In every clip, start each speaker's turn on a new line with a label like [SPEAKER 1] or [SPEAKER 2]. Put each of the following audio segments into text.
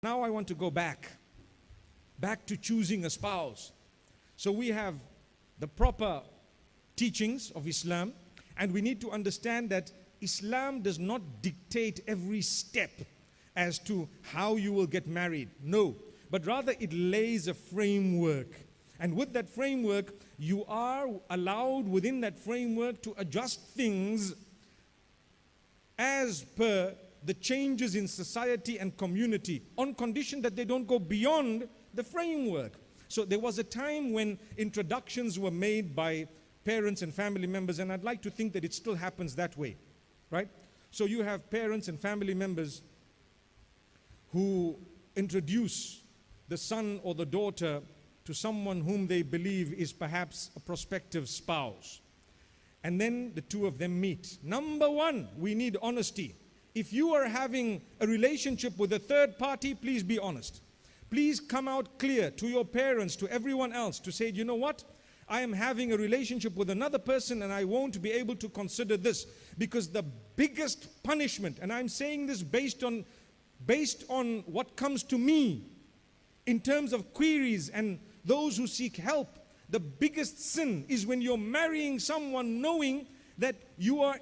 [SPEAKER 1] Now I want to go back to choosing a spouse. So we have the proper teachings of Islam, and we need to understand that Islam does not dictate every step as to how you will get married. No, but rather it lays a framework. And with that framework, you are allowed within that framework to adjust things as per the changes in society and community, on condition that they don't go beyond the framework. So there was a time when introductions were made by parents and family members, and I'd like to think that it still happens that way, right? So you have parents and family members who introduce the son or the daughter to someone whom they believe is perhaps a prospective spouse. And then the two of them meet. Number one, we need honesty. If you are having a relationship with a third party, please be honest. Please come out clear to your parents, to everyone else, to say, you know what? I am having a relationship with another person and I won't be able to consider this, because the biggest punishment, and I'm saying this based on what comes to me in terms of queries and those who seek help, the biggest sin is when you're marrying someone knowing that you are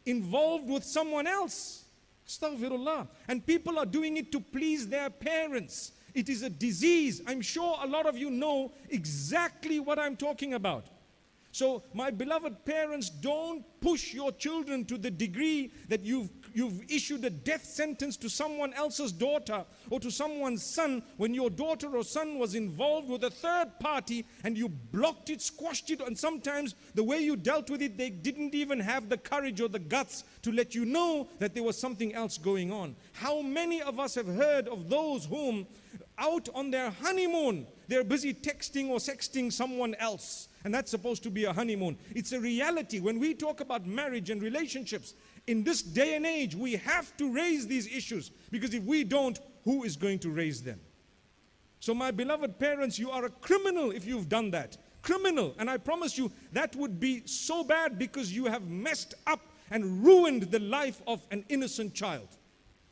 [SPEAKER 1] involved with someone else. Astaghfirullah. And people are doing it to please their parents. It is a disease. I'm sure a lot of you know exactly what I'm talking about. So my beloved parents, don't push your children to the degree that you've issued a death sentence to someone else's daughter or to someone's son when your daughter or son was involved with a third party, and you blocked it, squashed it, and sometimes the way you dealt with it, they didn't even have the courage or the guts to let you know that there was something else going on. How many of us have heard of those whom out on their honeymoon, they're busy texting or sexting someone else, and that's supposed to be a honeymoon. It's a reality. When we talk about marriage and relationships, in this day and age, we have to raise these issues, because if we don't, who is going to raise them? So my beloved parents, you are a criminal if you've done that. Criminal. And I promise you, that would be so bad, because you have messed up and ruined the life of an innocent child.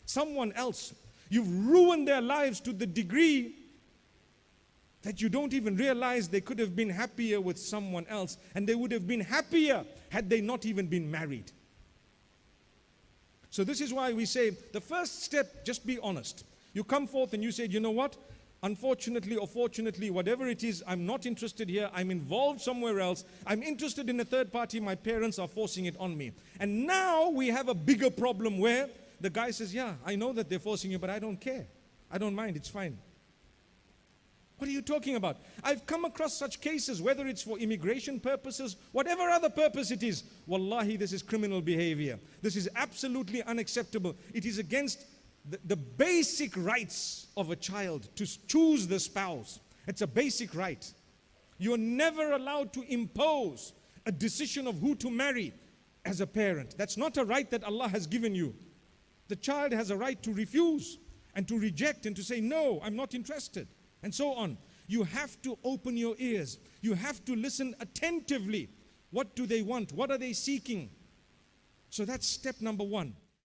[SPEAKER 1] Someone else. You've ruined their lives to the degree that you don't even realize they could have been happier with someone else, and they would have been happier had they not even been married. So this is why we say the first step, just be honest. You come forth and you say, you know what? Unfortunately or fortunately, whatever it is, I'm not interested here. I'm involved somewhere else. I'm interested in a third party. My parents are forcing it on me. And now we have a bigger problem where the guy says, yeah, I know that they're forcing you, but I don't care. I don't mind. It's fine. What are you talking about? I've come across such cases, whether it's for immigration purposes, whatever other purpose it is. Wallahi, this is criminal behavior. This is absolutely unacceptable. It is against the basic rights of a child to choose the spouse. It's a basic right. You're never allowed to impose a decision of who to marry as a parent. That's not a right that Allah has given you. The child has a right to refuse and to reject and to say, no, I'm not interested, and so on. You have to open your ears. You have to listen attentively. What do they want? What are they seeking? So that's step number one.